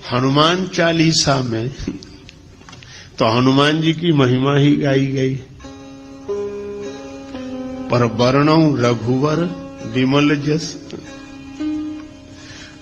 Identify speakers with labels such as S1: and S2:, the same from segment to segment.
S1: हनुमान चालीसा में तो हनुमान जी की महिमा ही गाई गई, पर वर्णौ रघुवर विमल जस।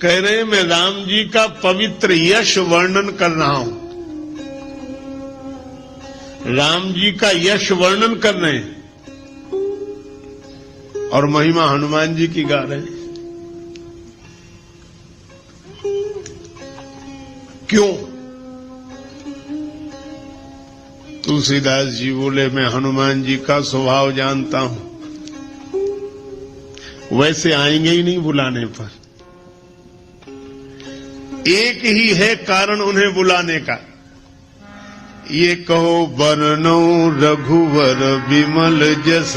S1: कह रहे मैं राम जी का पवित्र यश वर्णन कर रहा हूं, राम जी का यश वर्णन कर रहे हैं और महिमा हनुमान जी की गा रहे हैं। क्यों? तुलसीदास जी बोले मैं हनुमान जी का स्वभाव जानता हूं, वैसे आएंगे ही नहीं बुलाने पर। एक ही है कारण उन्हें बुलाने का, ये कहो वर्णौ रघुवर विमल जस।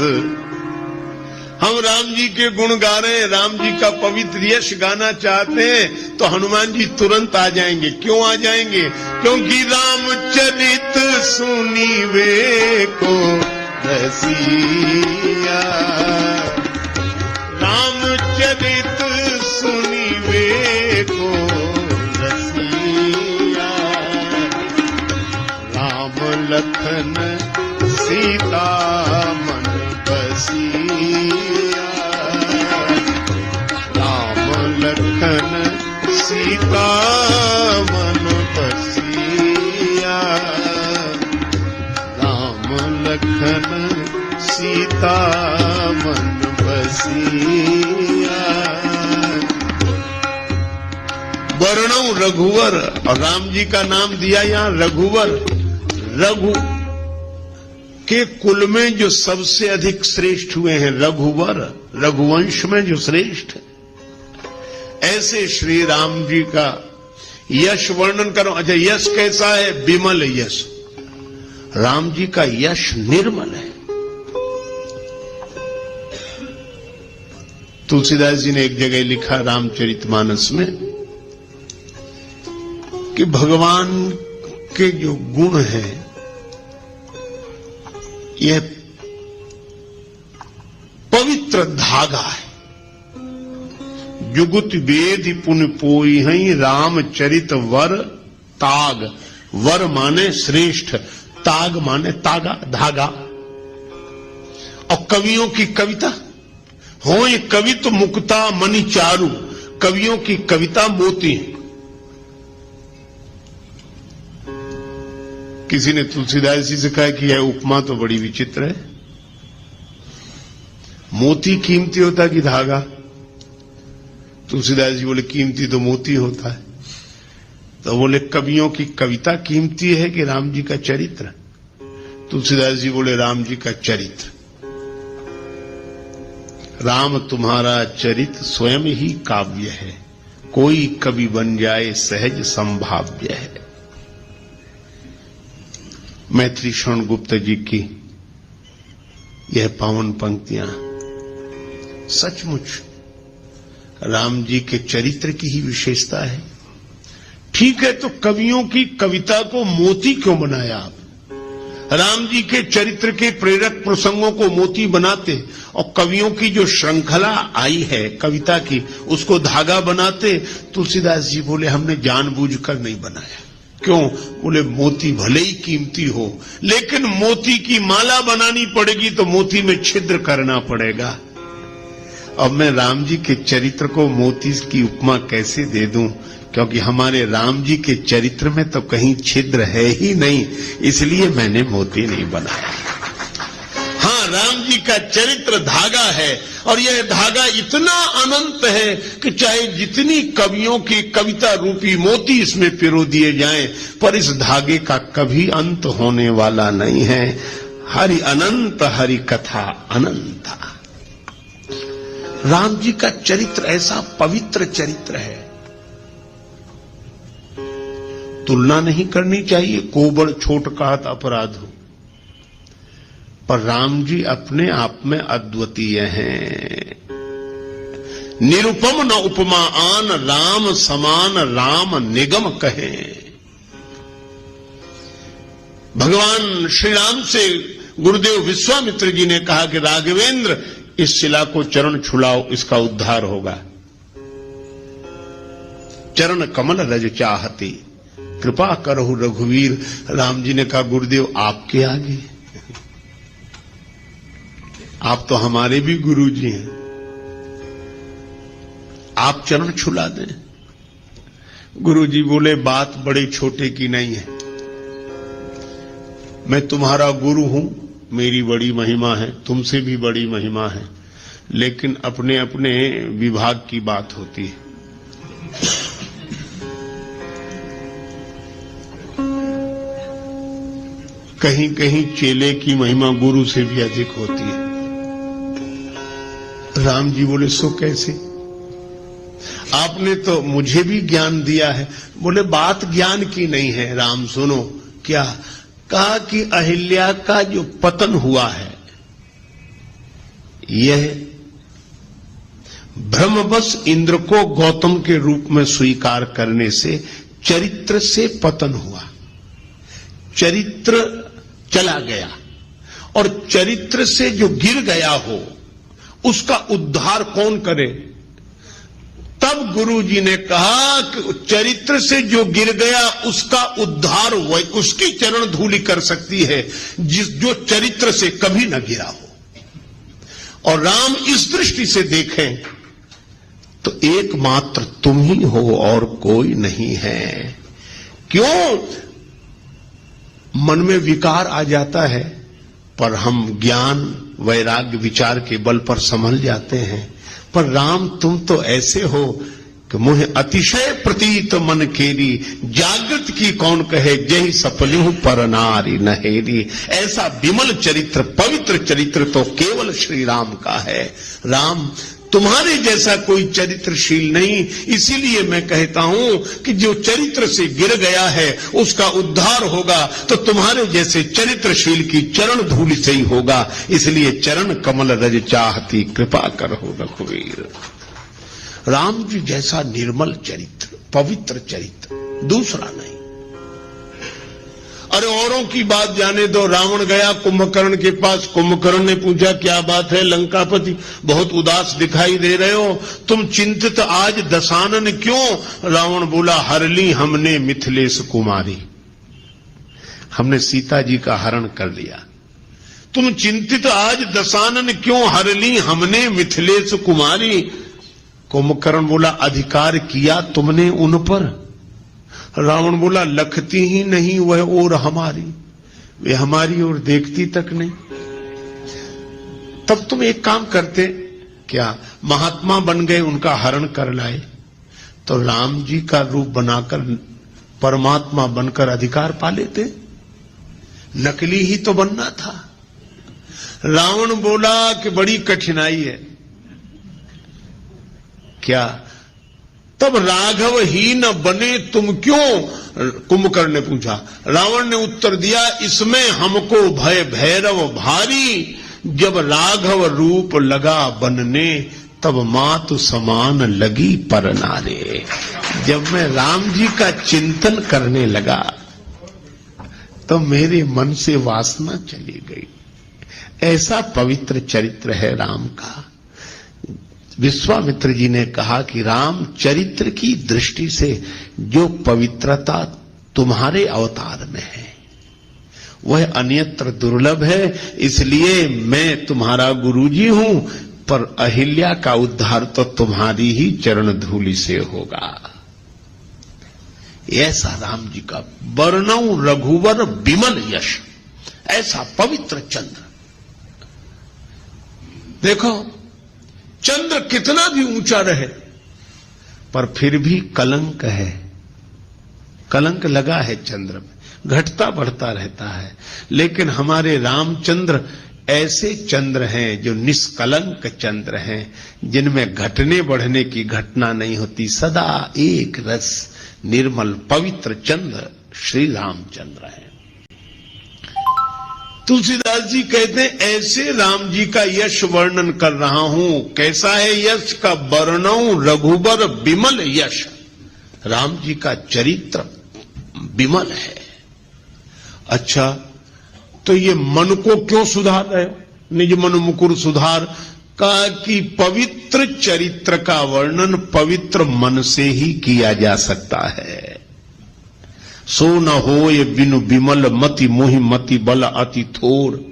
S1: हम राम जी के गुण गा रहे हैं, राम जी का पवित्र यश गाना चाहते हैं तो हनुमान जी तुरंत आ जाएंगे। क्यों आ जाएंगे? क्योंकि रामचरित सुनीवे को रसिया, रामचरित सुनीवे को रसिया, राम लखन सीता मन बसिया, राम लखन सीता मन बसिया, राम लखन सीता मन बसिया। वर्णौ रघुवर, और राम जी का नाम दिया यहां रघुवर। रघु के कुल में जो सबसे अधिक श्रेष्ठ हुए हैं रघुवर, रघुवंश में जो श्रेष्ठ, ऐसे श्री राम जी का यश वर्णन करो। अच्छा, यश कैसा है? विमल यश। राम जी का यश निर्मल है। तुलसीदास जी ने एक जगह लिखा रामचरितमानस में कि भगवान के जो गुण हैं यह पवित्र धागा है। जुगुत वेद पुन पोई हई रामचरित वर ताग। वर माने श्रेष्ठ, ताग माने तागा, धागा। और कवियों की कविता हो ये कवित मुक्ता मणि चारु, कवियों की कविता मोती। किसी ने तुलसीदास जी से कहा कि यह उपमा तो बड़ी विचित्र है, मोती कीमती होता कि धागा? तुलसीदास जी बोले कीमती तो मोती होता है। तो बोले कवियों की कविता कीमती है कि राम जी का चरित्र? तुलसीदास जी बोले राम जी का चरित्र। राम तुम्हारा चरित्र स्वयं ही काव्य है, कोई कवि बन जाए सहज संभाव्य है। मैत्री शरण गुप्त जी की यह पावन पंक्तियां सचमुच राम जी के चरित्र की ही विशेषता है। ठीक है, तो कवियों की कविता को मोती क्यों बनाया आप? राम जी के चरित्र के प्रेरक प्रसंगों को मोती बनाते और कवियों की जो श्रृंखला आई है कविता की उसको धागा बनाते। तुलसीदास जी बोले हमने जानबूझकर नहीं बनाया। क्यों? बोले मोती भले ही कीमती हो, लेकिन मोती की माला बनानी पड़ेगी तो मोती में छिद्र करना पड़ेगा। अब मैं राम जी के चरित्र को मोती की उपमा कैसे दे दूं? क्योंकि हमारे राम जी के चरित्र में तो कहीं छिद्र है ही नहीं, इसलिए मैंने मोती नहीं बनाया। हाँ, राम जी का चरित्र धागा है और यह धागा इतना अनंत है कि चाहे जितनी कवियों की कविता रूपी मोती इसमें पिरो दिए जाएं, पर इस धागे का कभी अंत होने वाला नहीं है। हरि अनंत, हरि कथा अनंत। राम जी का चरित्र ऐसा पवित्र चरित्र है, तुलना नहीं करनी चाहिए। कोबड़ छोट कहत अपराध हो, पर राम जी अपने आप में अद्वितीय हैं। निरुपम न उपमा आन, राम समान राम निगम कहे। भगवान श्री राम से गुरुदेव विश्वामित्र जी ने कहा कि राघवेंद्र इस शिला को चरण छुलाओ, इसका उद्धार होगा। चरण कमल रज चाहते, कृपा करहु रघुवीर। राम जी ने कहा गुरुदेव आपके आगे, आप तो हमारे भी गुरु जी हैं, आप चरण छुला दें। गुरु जी बोले बात बड़े छोटे की नहीं है, मैं तुम्हारा गुरु हूं, मेरी बड़ी महिमा है, तुमसे भी बड़ी महिमा है, लेकिन अपने अपने विभाग की बात होती है। कहीं कहीं चेले की महिमा गुरु से भी अधिक होती है। राम जी बोले सो कैसे? आपने तो मुझे भी ज्ञान दिया है। बोले बात ज्ञान की नहीं है राम, सुनो। क्या? कहा कि अहिल्या का जो पतन हुआ है यह भ्रमवश इंद्र को गौतम के रूप में स्वीकार करने से चरित्र से पतन हुआ, चरित्र चला गया, और चरित्र से जो गिर गया हो उसका उद्धार कौन करे? तब गुरु जी ने कहा कि चरित्र से जो गिर गया उसका उद्धार उसकी चरण धूलि कर सकती है जो चरित्र से कभी न गिरा हो। और राम इस दृष्टि से देखें तो एकमात्र तुम ही हो और कोई नहीं है। क्यों? मन में विकार आ जाता है पर हम ज्ञान वैराग्य विचार के बल पर संभल जाते हैं। पर राम तुम तो ऐसे हो कि मुझे अतिशय प्रतीत मन केरी, जागृत की कौन कहे जय सपलिहु पर नारी नहेरी। ऐसा विमल चरित्र, पवित्र चरित्र तो केवल श्री राम का है। राम तुम्हारे जैसा कोई चरित्रशील नहीं, इसीलिए मैं कहता हूं कि जो चरित्र से गिर गया है उसका उद्धार होगा तो तुम्हारे जैसे चरित्रशील की चरण धूलि से ही होगा। इसलिए चरण कमल रज चाहती, कृपा करहु रघुवीर। राम जी जैसा निर्मल चरित्र, पवित्र चरित्र दूसरा नहीं। अरे औरों की बात जाने दो। रावण गया कुंभकर्ण के पास, कुंभकर्ण ने पूछा क्या बात है लंकापति, बहुत उदास दिखाई दे रहे हो, तुम चिंतित आज दशानन क्यों? रावण बोला हर ली हमने मिथिलेश कुमारी, हमने सीता जी का हरण कर लिया। तुम चिंतित आज दशानन क्यों? हर ली हमने मिथिलेश कुमारी। कुंभकर्ण बोला अधिकार किया तुमने उन पर? रावण बोला लखती ही नहीं वह और हमारी, वे हमारी ओर देखती तक नहीं। तब तुम एक काम करते, क्या महात्मा बन गए, उनका हरण कर लाए, तो राम जी का रूप बनाकर परमात्मा बनकर अधिकार पा लेते। नकली ही तो बनना था। रावण बोला कि बड़ी कठिनाई है। क्या? तब राघव ही न बने तुम क्यों? कुंभकर्ण ने पूछा। रावण ने उत्तर दिया इसमें हमको भय भैरव भारी, जब राघव रूप लगा बनने तब मातु समान लगी पर नारे। जब मैं राम जी का चिंतन करने लगा तो मेरे मन से वासना चली गई। ऐसा पवित्र चरित्र है राम का। विश्वामित्र जी ने कहा कि राम चरित्र की दृष्टि से जो पवित्रता तुम्हारे अवतार में है वह अन्यत्र दुर्लभ है, इसलिए मैं तुम्हारा गुरुजी हूं, पर अहिल्या का उद्धार तो तुम्हारी ही चरण धूलि से होगा। ऐसा राम जी का वर्णौ रघुवर विमल यश, ऐसा पवित्र चंद्र। देखो चंद्र कितना भी ऊंचा रहे पर फिर भी कलंक है, कलंक लगा है चंद्र में, घटता बढ़ता रहता है। लेकिन हमारे रामचंद्र ऐसे चंद्र हैं जो निष्कलंक चंद्र हैं, जिनमें घटने बढ़ने की घटना नहीं होती, सदा एक रस निर्मल पवित्र चंद्र श्री रामचंद्र है। तुलसीदास जी कहते हैं ऐसे राम जी का यश वर्णन कर रहा हूं। कैसा है यश का? वर्णौ रघुबर विमल यश। राम जी का चरित्र विमल है। अच्छा, तो ये मन को क्यों सुधार रहे हो? निज मन मुकुर सुधार, कहा कि पवित्र चरित्र का वर्णन पवित्र मन से ही किया जा सकता है। सो न होय बिनु विमल मति मोहि मति बल अति थोर।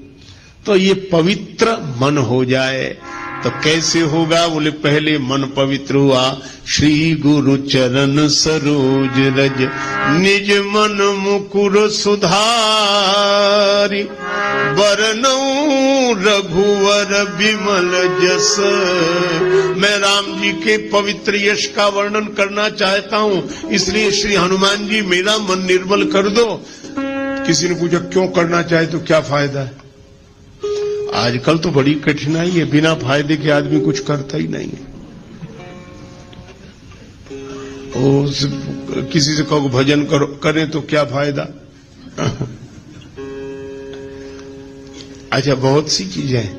S1: तो ये पवित्र मन हो जाए तो कैसे होगा? बोले पहले मन पवित्र हुआ, श्री गुरु चरण सरोज रज निज मन मुकुर सुधारी, बरनऊं रघुवर विमल जस। मैं राम जी के पवित्र यश का वर्णन करना चाहता हूं, इसलिए श्री हनुमान जी मेरा मन निर्मल कर दो। किसी ने पूछा क्यों करना चाहे तो क्या फायदा है? आजकल तो बड़ी कठिनाई है, बिना फायदे के आदमी कुछ करता ही नहीं है। किसी से कहो भजन करो, करें तो क्या फायदा? अच्छा, बहुत सी चीजें हैं।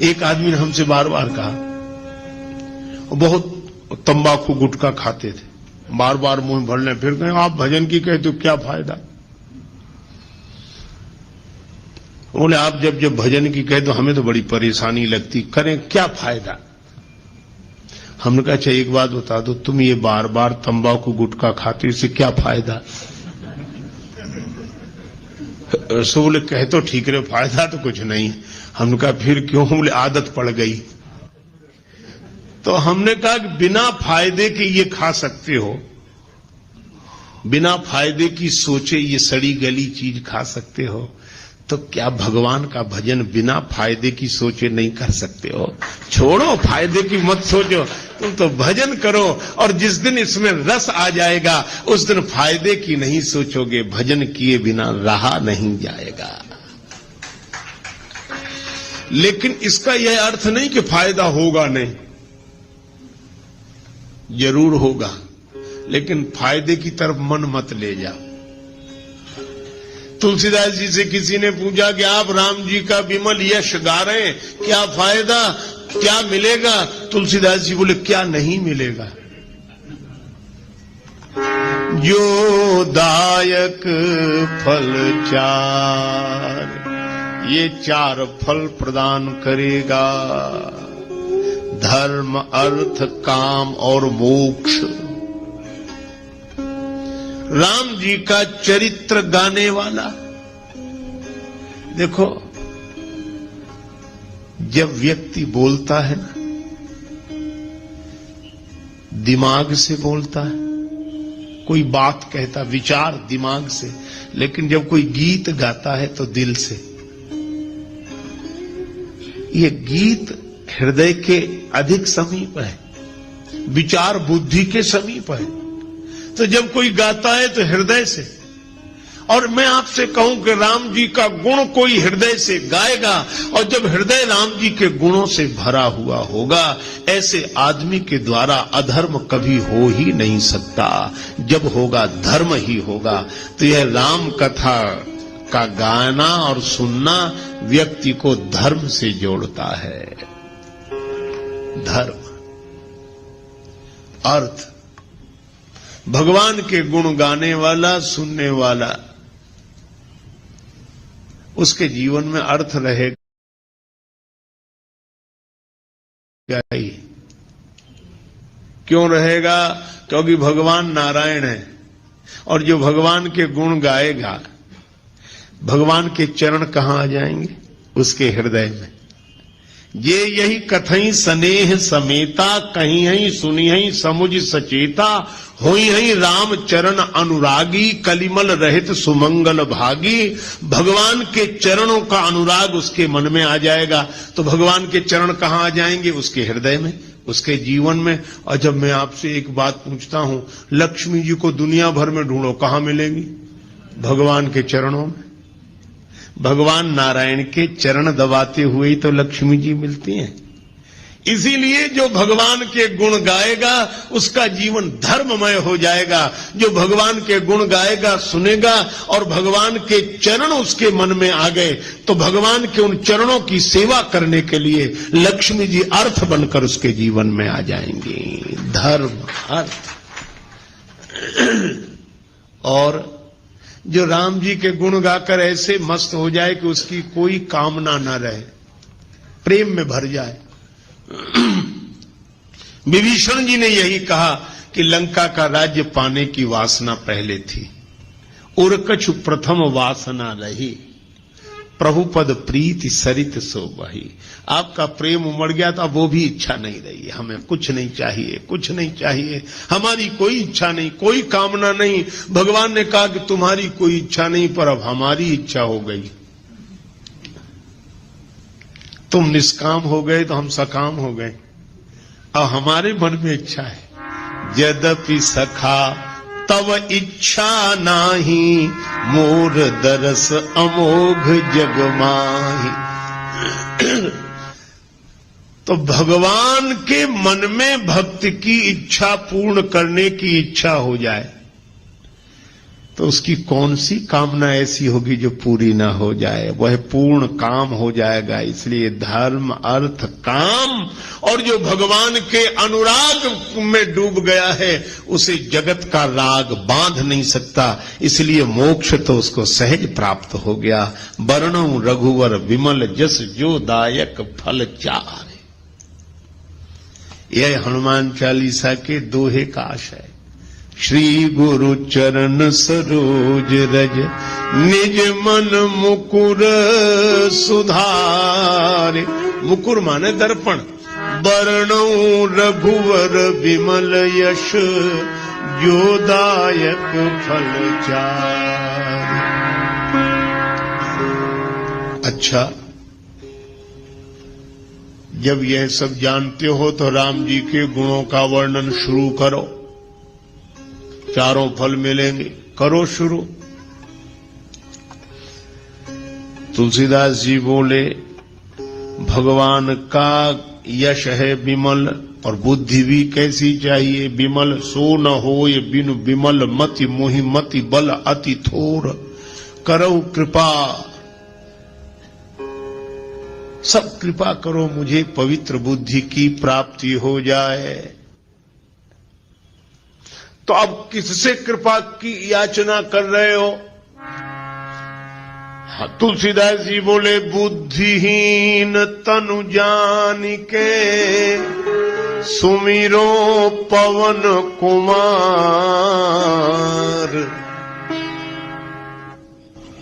S1: एक आदमी ने हमसे बार बार कहा, बहुत तंबाकू गुटखा खाते थे, बार बार मुंह भरने, फिर कहें आप भजन की कहे तो क्या फायदा? बोले आप जब जब भजन की कहे तो हमें तो बड़ी परेशानी लगती, करें क्या फायदा? हमने कहा अच्छा एक बात बता दो, तुम ये बार बार तंबाकू गुटखा खाते, इससे क्या फायदा? सो बोले कहे तो ठीक रहे, फायदा तो कुछ नहीं। हमने कहा फिर क्यों? बोले आदत पड़ गई। तो हमने कहा कि बिना फायदे के ये खा सकते हो, बिना फायदे की सोचे ये सड़ी गली चीज खा सकते हो, तो क्या भगवान का भजन बिना फायदे की सोचे नहीं कर सकते हो? छोड़ो फायदे की मत सोचो, तुम तो भजन करो, और जिस दिन इसमें रस आ जाएगा उस दिन फायदे की नहीं सोचोगे। भजन किए बिना रहा नहीं जाएगा। लेकिन इसका यह अर्थ नहीं कि फायदा होगा नहीं, जरूर होगा, लेकिन फायदे की तरफ मन मत ले जाओ। तुलसीदास जी से किसी ने पूछा कि आप राम जी का विमल यश गा रहे हैं, क्या फायदा, क्या मिलेगा? तुलसीदास जी बोले क्या नहीं मिलेगा? जो दायक फल चार, ये चार फल प्रदान करेगा, धर्म अर्थ काम और मोक्ष। राम जी का चरित्र गाने वाला, देखो जब व्यक्ति बोलता है ना, दिमाग से बोलता है, कोई बात कहता विचार दिमाग से, लेकिन जब कोई गीत गाता है तो दिल से। ये गीत हृदय के अधिक समीप है, विचार बुद्धि के समीप है। तो जब कोई गाता है तो हृदय से। और मैं आपसे कहूं कि राम जी का गुण कोई हृदय से गाएगा, और जब हृदय राम जी के गुणों से भरा हुआ होगा, ऐसे आदमी के द्वारा अधर्म कभी हो ही नहीं सकता। जब होगा धर्म ही होगा। तो यह राम कथा का गाना और सुनना व्यक्ति को धर्म से जोड़ता है। धर्म, अर्थ, भगवान के गुण गाने वाला, सुनने वाला, उसके जीवन में अर्थ रहेगा ही। क्यों रहेगा? क्योंकि भगवान नारायण है, और जो भगवान के गुण गाएगा, भगवान के चरण कहां आ जाएंगे? उसके हृदय में। ये यही कथई स्नेह समेता, कहीं हई सुनी हई समुझ सचेता, होई हई राम चरण अनुरागी, कलिमल रहित सुमंगल भागी। भगवान के चरणों का अनुराग उसके मन में आ जाएगा। तो भगवान के चरण कहां आ जाएंगे? उसके हृदय में, उसके जीवन में। और जब मैं आपसे एक बात पूछता हूं, लक्ष्मी जी को दुनिया भर में ढूंढो, कहां मिलेंगी? भगवान के चरणों में। भगवान नारायण के चरण दबाते हुए ही तो लक्ष्मी जी मिलती हैं। इसीलिए जो भगवान के गुण गाएगा उसका जीवन धर्ममय हो जाएगा। जो भगवान के गुण गाएगा, सुनेगा, और भगवान के चरण उसके मन में आ गए, तो भगवान के उन चरणों की सेवा करने के लिए लक्ष्मी जी अर्थ बनकर उसके जीवन में आ जाएंगी। धर्म, अर्थ। और जो राम जी के गुण गाकर ऐसे मस्त हो जाए कि उसकी कोई कामना न रहे, प्रेम में भर जाए। विभीषण जी ने यही कहा कि लंका का राज्य पाने की वासना पहले थी, और कछु प्रथम वासना रही, प्रभु पद प्रीति सरित सो बही। आपका प्रेम उमड़ गया तो अब वो भी इच्छा नहीं रही। हमें कुछ नहीं चाहिए, कुछ नहीं चाहिए, हमारी कोई इच्छा नहीं, कोई कामना नहीं। भगवान ने कहा कि तुम्हारी कोई इच्छा नहीं, पर अब हमारी इच्छा हो गई। तुम निष्काम हो गए तो हम सकाम हो गए। अब हमारे मन में इच्छा है। यद्यपि सखा तव इच्छा नाही, मोर दरस अमोघ जग माही। तो भगवान के मन में भक्त की इच्छा पूर्ण करने की इच्छा हो जाए तो उसकी कौन सी कामना ऐसी होगी जो पूरी ना हो जाए। वह पूर्ण काम हो जाएगा। इसलिए धर्म अर्थ काम, और जो भगवान के अनुराग में डूब गया है उसे जगत का राग बांध नहीं सकता। इसलिए मोक्ष तो उसको सहज प्राप्त हो गया। वर्णो रघुवर विमल जस जो दायक फल चार। यह हनुमान चालीसा के दोहे का आशय। श्री गुरु चरण सरोज रज, निज मन मुकुर सुधारे। मुकुर माने दर्पण। वर्णो रघुवर विमल यश, जो दायक फल चार। अच्छा, जब यह सब जानते हो तो राम जी के गुणों का वर्णन शुरू करो। चारों फल मिलेंगे, करो शुरू। तुलसीदास जी बोले भगवान का यश है विमल, और बुद्धि भी कैसी चाहिए विमल। सो न होय बिनु विमल मति, मोहि मति बल अति थोर। करो कृपा, सब कृपा करो मुझे पवित्र बुद्धि की प्राप्ति हो जाए। तो अब किससे कृपा की याचना कर रहे हो? तुलसीदास जी बोले बुद्धिहीन तनु जान के, सुमिरो पवन कुमार।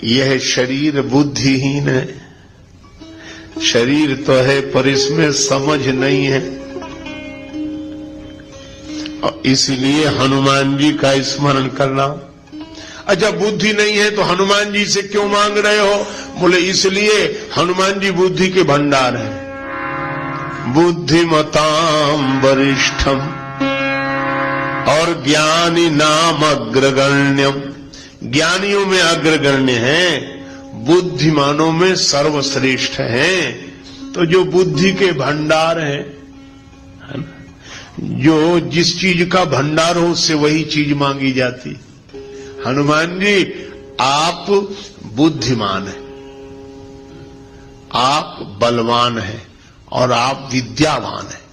S1: यह शरीर बुद्धिहीन है। शरीर तो है पर इसमें समझ नहीं है, और इसलिए हनुमान जी का स्मरण करना। अच्छा, बुद्धि नहीं है तो हनुमान जी से क्यों मांग रहे हो? बोले इसलिए हनुमान जी बुद्धि के भंडार हैं। बुद्धिमताम वरिष्ठम और ज्ञानी नाम अग्रगण्यम। ज्ञानियों में अग्रगण्य हैं, बुद्धिमानों में सर्वश्रेष्ठ हैं। तो जो बुद्धि के भंडार हैं, है ना, जो जिस चीज का भंडार हो उससे वही चीज मांगी जाती। हनुमान जी आप बुद्धिमान हैं, आप बलवान हैं और आप विद्यावान हैं।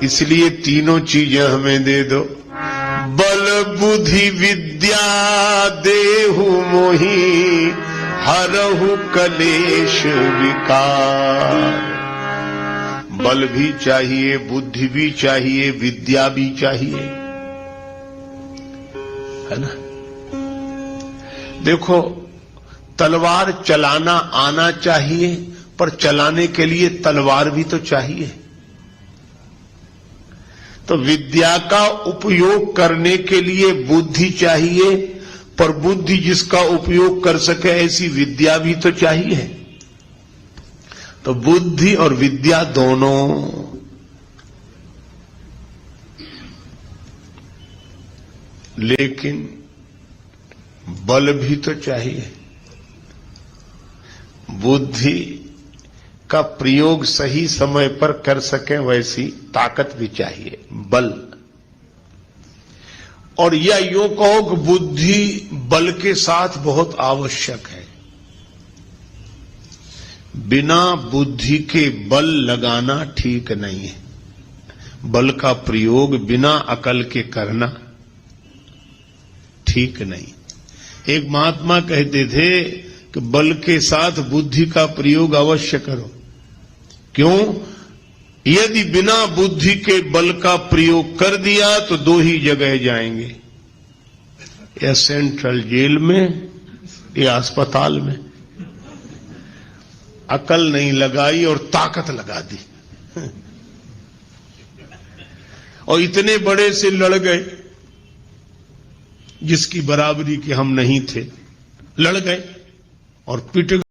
S1: इसलिए तीनों चीजें हमें दे दो। बल बुद्धि विद्या देहु मोहि, हरहु कलेश विकार। बल भी चाहिए, बुद्धि भी चाहिए, विद्या भी चाहिए, है ना। देखो, तलवार चलाना आना चाहिए, पर चलाने के लिए तलवार भी तो चाहिए। तो विद्या का उपयोग करने के लिए बुद्धि चाहिए, पर बुद्धि जिसका उपयोग कर सके ऐसी विद्या भी तो चाहिए। तो बुद्धि और विद्या दोनों। लेकिन बल भी तो चाहिए। बुद्धि का प्रयोग सही समय पर कर सके वैसी ताकत भी चाहिए, बल। और या यूं कहो कि बुद्धि बल के साथ बहुत आवश्यक है। बिना बुद्धि के बल लगाना ठीक नहीं है। बल का प्रयोग बिना अकल के करना ठीक नहीं। एक महात्मा कहते थे कि बल के साथ बुद्धि का प्रयोग अवश्य करो। क्यों? यदि बिना बुद्धि के बल का प्रयोग कर दिया तो दो ही जगह जाएंगे, या सेंट्रल जेल में या अस्पताल में। अकल नहीं लगाई और ताकत लगा दी, और इतने बड़े से लड़ गए जिसकी बराबरी के हम नहीं थे, लड़ गए और पिट